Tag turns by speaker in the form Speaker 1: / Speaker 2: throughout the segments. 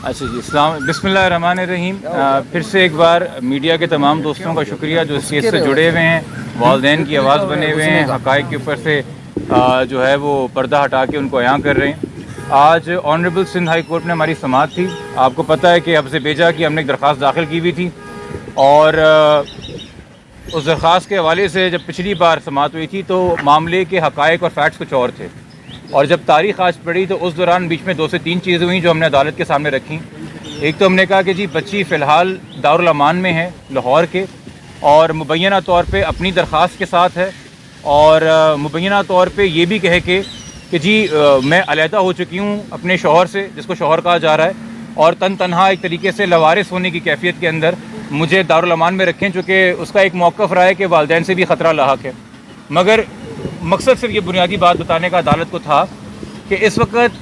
Speaker 1: अच्छा जी, बिस्मिल्लाहिर्रहमानिर्रहीम। फिर से एक बार मीडिया के तमाम दोस्तों का शुक्रिया जो इस केस से जुड़े हुए हैं, वालिदैन की आवाज़ बने हुए हैं, हक़ाइक़ के ऊपर से जो है वो पर्दा हटा के उनको अयां कर रहे हैं। आज ऑनरेबल सिंध हाई कोर्ट में हमारी समाअत थी। आपको पता है कि हफ्ज़ बेजा की हमने एक दरख्वास्त दाखिल की हुई थी और उस दरख्वास्त के हवाले से जब पिछली बार समाअत हुई थी तो मामले के हक़ाइक़ और फैक्ट्स कुछ और थे, और जब तारीख़ आज पड़ी तो उस दौरान बीच में 2 से 3 चीज़ें हुई जो हमने अदालत के सामने रखी। एक तो हमने कहा कि जी बच्ची फ़िलहाल दारुल अमान में है लाहौर के, और मुबैना तौर पे अपनी दरख्वास्त के साथ है, और मुबैना तौर पे ये भी कहे कि जी मैं अलहदा हो चुकी हूँ अपने शौहर से, जिसको शौहर कहा जा रहा है, और तनहा एक तरीके से लवारिस होने की कैफियत के अंदर मुझे दारुल अमान में रखें, चूँकि उसका एक मौक़िफ़ रहा है कि वालिदैन से भी ख़तरा लाहक है। मगर मकसद सिर्फ ये बुनियादी बात बताने का अदालत को था कि इस वक्त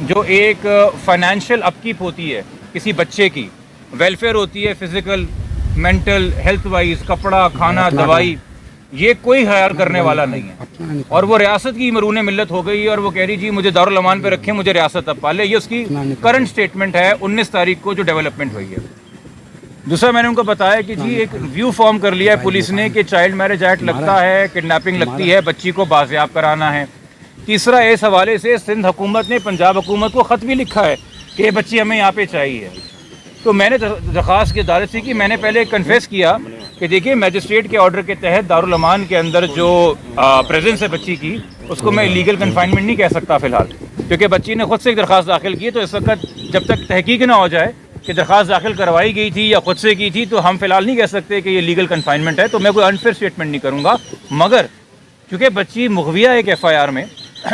Speaker 1: जो एक फ़ाइनेंशियल अपकीप होती है किसी बच्चे की, वेलफेयर होती है फ़िज़िकल मेंटल हेल्थ वाइज, कपड़ा खाना दवाई, ये कोई ख्याल करने वाला नहीं है। और वो रियासत की मरून मिल्लत हो गई और वो कह रही जी मुझे दारुल अमान पे रखें, मुझे रियासत अब पाले। ये उसकी करंट स्टेटमेंट है 19 तारीख को जो डेवलपमेंट हुई है। दूसरा, मैंने उनको बताया कि जी एक व्यू फॉर्म कर लिया है पुलिस ने कि चाइल्ड मैरिज एक्ट लगता है, किडनैपिंग लगती है, बच्ची को बाजियाब कराना है। तीसरा, इस हवाले से सिंध हुकूमत ने पंजाब हुकूमत को ख़त भी लिखा है कि ये बच्ची हमें यहाँ पे चाहिए। तो मैंने दरख्वास्त की अदालत से की, मैंने पहले कन्फेस किया कि देखिए मैजिस्ट्रेट के ऑर्डर के तहत दारुल अमान के अंदर जो प्रेजेंस है बच्ची की, उसको मैं इलीगल कन्फाइनमेंट नहीं कह सकता फ़िलहाल, क्योंकि बच्ची ने खुद से एक दरख्वास्त दाखिल की। तो इस वक्त जब तक तहकीक ना हो जाए कि दरख्वास्त दाखिल करवाई गई थी या खुद से की थी, तो हम फिलहाल नहीं कह सकते कि ये लीगल कन्फाइनमेंट है। तो मैं कोई अनफेयर स्टेटमेंट नहीं करूँगा। मगर चूँकि बच्ची मुखविया एक FIR में,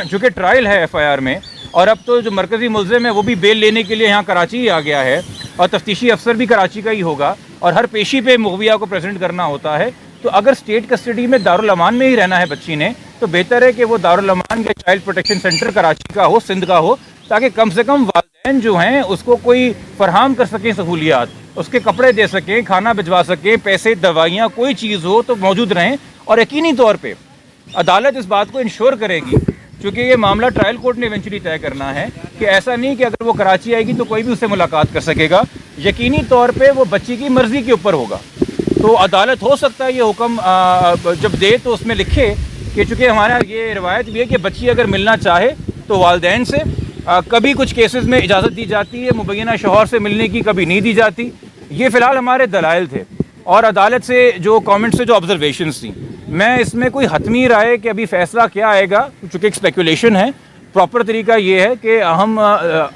Speaker 1: चूँकि ट्रायल है FIR में, और अब तो जो मरकज़ी मुल्ज़िम है वो भी बेल लेने के लिए यहाँ कराची ही आ गया है, और तफ्तीशी अफसर भी कराची का ही होगा, और हर पेशी पे मुखविया को प्रेजेंट करना होता है। तो अगर स्टेट कस्टडी में दारुल अमान में ही रहना है बच्ची ने, तो बेहतर है कि वो दारुल अमान या चाइल्ड प्रोटेक्शन सेंटर कराची का हो, सिंध का हो, ताकि कम से कम वालिदैन जो हैं उसको कोई फरहम कर सकें सहूलियात, उसके कपड़े दे सकें, खाना भिजवा सकें, पैसे दवाइयाँ कोई चीज़ हो तो मौजूद रहें। और यकीनी तौर पर अदालत इस बात को इंश्योर करेगी, क्योंकि ये मामला ट्रायल कोर्ट ने इवेंचुअली तय करना है, कि ऐसा नहीं कि अगर वो कराची आएगी तो कोई भी उससे मुलाकात कर सकेगा। यकीनी तौर पे वो बच्ची की मर्ज़ी के ऊपर होगा। तो अदालत हो सकता है ये हुक्म जब दे तो उसमें लिखे कि चूँकि हमारा ये रवायत भी है कि बच्ची अगर मिलना चाहे तो वालिदैन से कभी कुछ केसेस में इजाज़त दी जाती है, मुबैना शौहर से मिलने की कभी नहीं दी जाती। ये फ़िलहाल हमारे दलाइल थे, और अदालत से जो कमेंट्स से जो ऑब्जर्वेशंस थी, मैं इसमें कोई हतमी राय कि अभी फ़ैसला क्या आएगा, चूँकि एक स्पेकुलेशन है। प्रॉपर तरीका ये है कि हम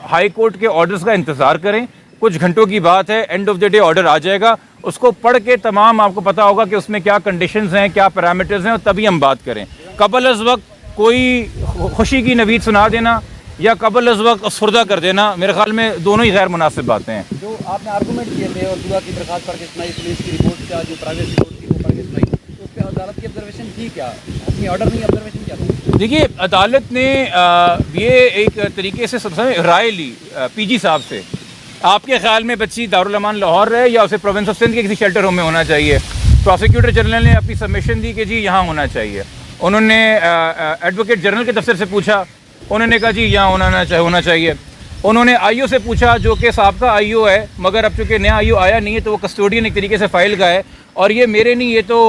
Speaker 1: हाई कोर्ट के ऑर्डर्स का इंतज़ार करें। कुछ घंटों की बात है, end of the day order आ जाएगा, उसको पढ़ के तमाम आपको पता होगा कि उसमें क्या कंडीशंस हैं, क्या पैरामीटर्स हैं, और तभी हम बात करें। कबल अज़ वक्त कोई खुशी की नवीद सुना देना या कबल अज़ वक्त अफसरदा कर देना, मेरे ख्याल में दोनों ही गैर मुनासिब बातें हैं।
Speaker 2: जो आपने आर्गूमेंट किए थे और दुआ की दरख्वास्त पढ़ के सुनाई, पुलिस की रिपोर्ट का जो प्राइवेट रिपोर्ट थी वो पढ़ के सुनाई, तो उस पर अदालत की ऑब्जर्वेशन थी क्या? अपनी ऑर्डर नहीं, ऑब्जर्वेशन क्या था?
Speaker 1: देखिए, अदालत ने ये एक तरीके से सबसे राय ली PG साहब से। आपके ख्याल में बच्ची दारुल अमान लाहौर रहे या उसे प्रोविंस ऑफ सिंध के किसी शेल्टर होम में होना चाहिए? प्रोसिक्यूटर जनरल ने अपनी सबमिशन दी कि जी यहाँ होना चाहिए। उन्होंने एडवोकेट जनरल के दफ्तर से पूछा, उन्होंने कहा जी यहाँ होना चाहिए। उन्होंने IO से पूछा, जो कि साहबका IO है, मगर अब चूँकि नया IO आया नहीं है तो वो कस्टोडियन एक तरीके से फ़ाइल का है, और ये मेरे नहीं, ये तो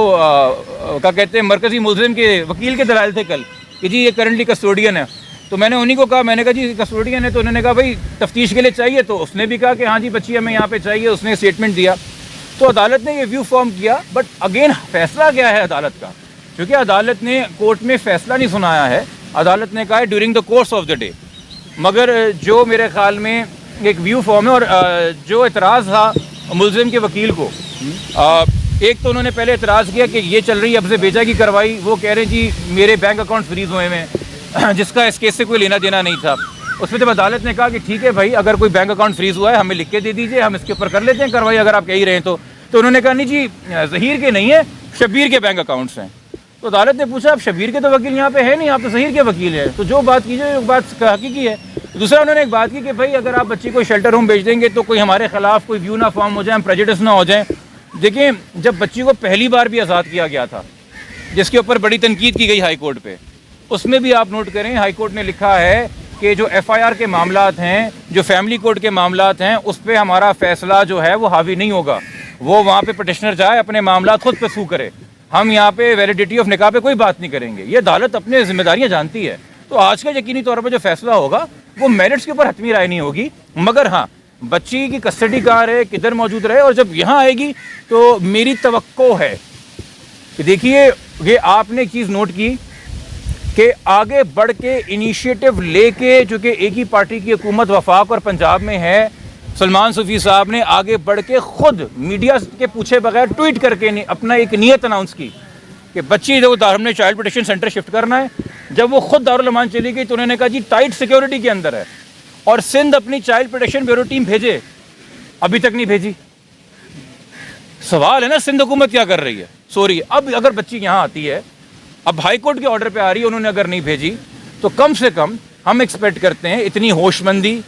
Speaker 1: क्या कहते हैं मरकज़ी मुल्ज़िम के वकील के दलाइल थे कल कि जी ये करंटली कस्टोडियन है। तो मैंने उन्हीं को कहा, मैंने कहा जी कस्टोडियन है, तो उन्होंने कहा भाई तफ्तीश के लिए चाहिए, तो उसने भी कहा कि हाँ जी बच्ची हमें यहाँ पे चाहिए, उसने स्टेटमेंट दिया। तो अदालत ने ये व्यू फॉर्म किया। बट अगेन फ़ैसला क्या है अदालत का? क्योंकि अदालत ने कोर्ट में फ़ैसला नहीं सुनाया है, अदालत ने कहा है during the course of the day. मगर जो मेरे ख़्याल में एक व्यू फॉर्म है, और जो एतराज़ था मुल्ज़िम के वकील को, एक तो उन्होंने पहले एतराज़ किया कि ये चल रही है हफ्ज़ बेजा की कार्रवाई, वो कह रहे हैं जी मेरे बैंक अकाउंट फ्रीज़ हुए हैं, जिसका इस केस से कोई लेना देना नहीं था। उसमें जब अदालत ने कहा कि ठीक है भाई, अगर कोई बैंक अकाउंट फ्रीज़ हुआ है हमें लिख के दे दीजिए, हम इसके ऊपर कर लेते हैं कार्रवाई, अगर आप कह ही रहे हैं तो उन्होंने कहा नहीं जी ज़हीर के नहीं है, शब्बीर के बैंक अकाउंट्स हैं। तो अदालत ने पूछा, आप शब्बीर के तो वकील यहाँ पे है नहीं, आप तो ज़हीर के वकील हैं, तो जो बात कीजिए वो बात हकीकी है। दूसरा, उन्होंने एक बात की कि भाई अगर आप बच्ची को शेल्टर होम भेज देंगे तो कोई हमारे ख़िलाफ़ कोई व्यू ना फॉर्म हो जाए, हम प्रेजुडिस ना हो जाएँ। देखिए, जब बच्ची को पहली बार भी आज़ाद किया गया था, जिसके ऊपर बड़ी तनकीद की गई हाई कोर्ट पे, उसमें भी आप नोट करें हाई कोर्ट ने लिखा है कि जो FIR के मामलात हैं, जो फैमिली कोर्ट के मामलात हैं, उस पर हमारा फैसला जो है वो हावी नहीं होगा। वो वहाँ पे पटिशनर जाए, अपने मामलात खुद परसू करे। हम यहाँ पे वैलिडिटी ऑफ निकाह पे कोई बात नहीं करेंगे। ये अदालत अपनी जिम्मेदारियाँ जानती है। तो आज का यकीनी तौर पर जो फैसला होगा वो मेरिट्स के ऊपर हतमी राय नहीं होगी, मगर हाँ, बच्ची की कस्टडी कहाँ रहे, किधर मौजूद रहे, और जब यहाँ आएगी तो मेरी तवक्को है कि देखिए, ये आपने एक चीज़ नोट की कि आगे बढ़ के इनिशिएटिव लेके, चूँकि एक ही पार्टी की हुकूमत वफाक और पंजाब में है, सलमान सूफी साहब ने आगे बढ़ के खुद मीडिया के पूछे बगैर ट्वीट करके अपना एक नीयत अनाउंस की कि बच्ची जो हमने चाइल्ड प्रोटेक्शन सेंटर शिफ्ट करना है। जब वो खुद दारुल अमान चली गई तो उन्होंने कहा जी टाइट सिक्योरिटी के अंदर है, और सिंध अपनी चाइल्ड प्रोटेक्शन ब्यूरो टीम भेजे, अभी तक नहीं भेजी। सवाल है ना, सिंध हुकूमत क्या कर रही है, सो रही है। अब अगर बच्ची यहाँ आती है, अब हाई कोर्ट के ऑर्डर पे आ रही है, उन्होंने अगर नहीं भेजी तो कम से कम हम एक्सपेक्ट करते हैं इतनी होशमंदी,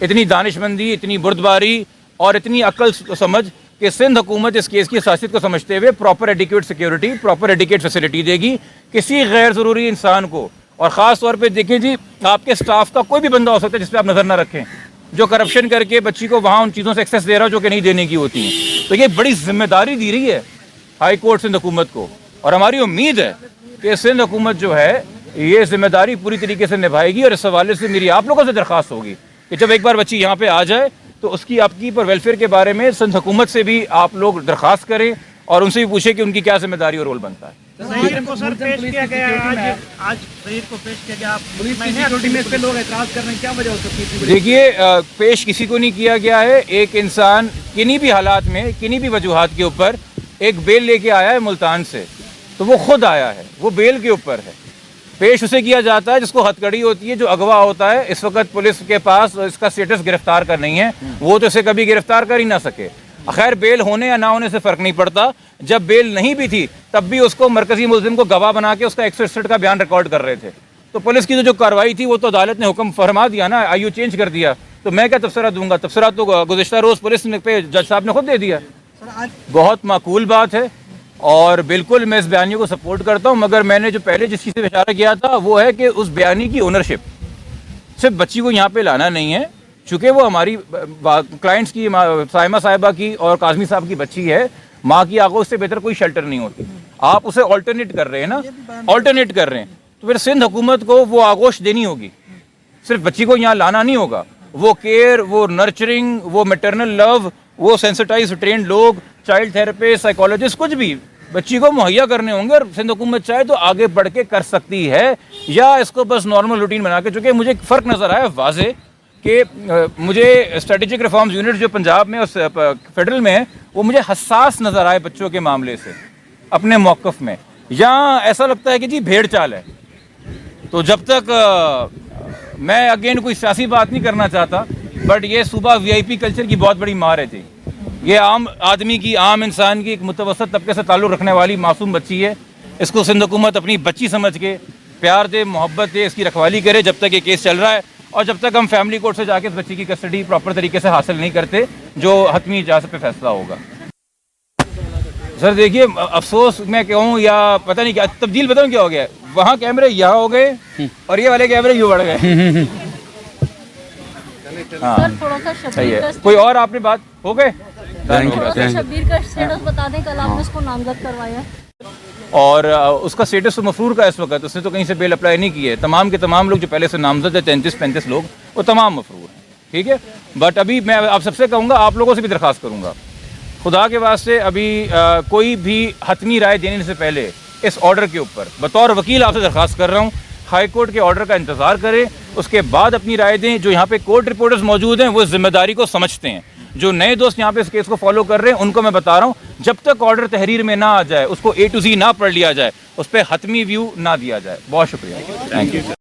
Speaker 1: इतनी दानिशमंदी, इतनी बुर्दबारी और इतनी अक्ल समझ कि सिंध हुकूमत इस केस की हसासियत को समझते हुए proper adequate security, proper adequate facility देगी किसी गैर ज़रूरी इंसान को। और ख़ास तौर पे देखें जी, आपके स्टाफ का कोई भी बंदा हो सकता है जिस पर आप नज़र ना रखें, जो करप्शन करके बच्ची को वहाँ उन चीज़ों से एक्सेस दे रहा हो जो कि नहीं देने की होती हैं। तो ये बड़ी जिम्मेदारी दी रही है हाई कोर्ट सिंध हुकूमत को, और हमारी उम्मीद है कि सिंध हुकूमत जो है ये जिम्मेदारी पूरी तरीके से निभाएगी। और इस हवाले से मेरी आप लोगों से दरख्वास्त होगी कि जब एक बार बच्ची यहाँ पे आ जाए तो उसकी आपकी पर वेलफेयर के बारे में सिंध हुकूमत से भी आप लोग दरख्वास्त करें और उनसे भी पूछें कि उनकी क्या जिम्मेदारी और रोल बनता है। देखिए, पेश किसी को नहीं किया गया है। एक इंसान किन्हीं भी हालात में, किन्हीं भी वजूहात के ऊपर एक बेल लेके आया है मुल्तान से, तो वो खुद आया है, वो बेल के ऊपर है। पेश उसे किया जाता है जिसको हथकड़ी होती है, जो अगवा होता है। इस वक्त पुलिस के पास इसका स्टेटस गिरफ्तार का नहीं है, वो तो इसे कभी गिरफ्तार कर ही ना सके। खैर, बेल होने या ना होने से फ़र्क नहीं पड़ता। जब बेल नहीं भी थी तब भी उसको मरकजी मुल्ज़िम को गवाह बना के उसका 161 का बयान रिकॉर्ड कर रहे थे। तो पुलिस की जो कार्रवाई थी वो तो अदालत ने हुक्म फरमा दिया ना, आयु चेंज कर दिया, तो मैं क्या तबसरा दूंगा? तबसरा तो गुज़िश्ता रोज़ पुलिस पे जज साहब ने खुद दे दिया। बहुत माकूल बात है और बिल्कुल मैं इस बयानी को सपोर्ट करता हूँ, मगर मैंने जो पहले जिस चीज़ से इशारा किया था वो है कि उस बयानी की ओनरशिप सिर्फ बच्ची को यहाँ पे लाना नहीं है, चूँकि वो हमारी क्लाइंट्स की, साइमा साहिबा की और काज़मी साहब की बच्ची है। माँ की आगोश से बेहतर कोई शेल्टर नहीं होती। आप उसे ऑल्टरनेट कर रहे हैं ना, ऑल्टरनेट कर रहे हैं, तो फिर सिंध हुकूमत को वो आगोश देनी होगी। सिर्फ बच्ची को यहाँ लाना नहीं होगा, वो केयर, वो नर्चरिंग, वो मैटरनल लव, वो सेंसिटाइज ट्रेंड लोग, चाइल्ड थेरेपिस्ट, साइकोलॉजिस्ट, कुछ भी बच्ची को मुहैया करने होंगे। और सिंध हुकूमत चाहे तो आगे बढ़ के कर सकती है, या इसको बस नॉर्मल रूटीन बना के। चूँकि मुझे फ़र्क नज़र आया वाज़े कि मुझे स्ट्रेटेजिक रिफॉर्म्स यूनिट जो पंजाब में और फेडरल में है, वो मुझे हसास नज़र आए बच्चों के मामले से अपने मौक़िफ़ में। यहाँ ऐसा लगता है कि जी भेड़ चाल है। तो जब तक मैं अगेन कोई सियासी बात नहीं करना चाहता, बट ये सूबा VIP कल्चर की बहुत बड़ी मार है जी। ये आम आदमी की, आम इंसान की, एक मुतवसत तबके से ताल्लुक़ रखने वाली मासूम बच्ची है। इसको सिंध हुकूमत अपनी बच्ची समझ के प्यार दे, मोहब्बत दे, इसकी रखवाली करे जब तक ये केस चल रहा है, और जब तक हम फैमिली कोर्ट से जाके इस बच्ची की कस्टडी प्रॉपर तरीके से हासिल नहीं करते, जो हतमी इजाज़त पे फैसला होगा। सर देखिए, अफसोस मैं कहूँ या पता नहीं क्या तब्दील, बताऊँ क्या हो गया, वहाँ कैमरे यहाँ हो गए और ये वाले कैमरे यूँ बढ़ गए। हाँ, सही है। कोई और आपने बात हो गए?
Speaker 3: शब्बीर का स्टेटस बता दें, कल आपने उसको नामजद करवाया
Speaker 1: और उसका स्टेटस तो मफरूर का इस वक्त, उसने तो कहीं से बेल अप्लाई नहीं की है। तमाम के तमाम लोग जो पहले से नामजद है, 33-35 लोग, वो तमाम मफरूर हैं, ठीक है। बट अभी मैं आप सबसे कहूँगा, आप लोगों से भी दरख्वास्त करूँगा, खुदा के वास्ते अभी कोई भी हतमी राय देने से पहले इस ऑर्डर के ऊपर बतौर वकील आपसे दरख्वास्त कर रहा हूँ, हाई कोर्ट के ऑर्डर का इंतज़ार करें, उसके बाद अपनी राय दें। जो यहाँ पे कोर्ट रिपोर्टर्स मौजूद हैं वो जिम्मेदारी को समझते हैं। जो नए दोस्त यहाँ पे इस केस को फॉलो कर रहे हैं उनको मैं बता रहा हूँ, जब तक ऑर्डर तहरीर में ना आ जाए, उसको A to Z ना पढ़ लिया जाए, उस पर हतमी व्यू ना दिया जाए। बहुत शुक्रिया, थैंक यू।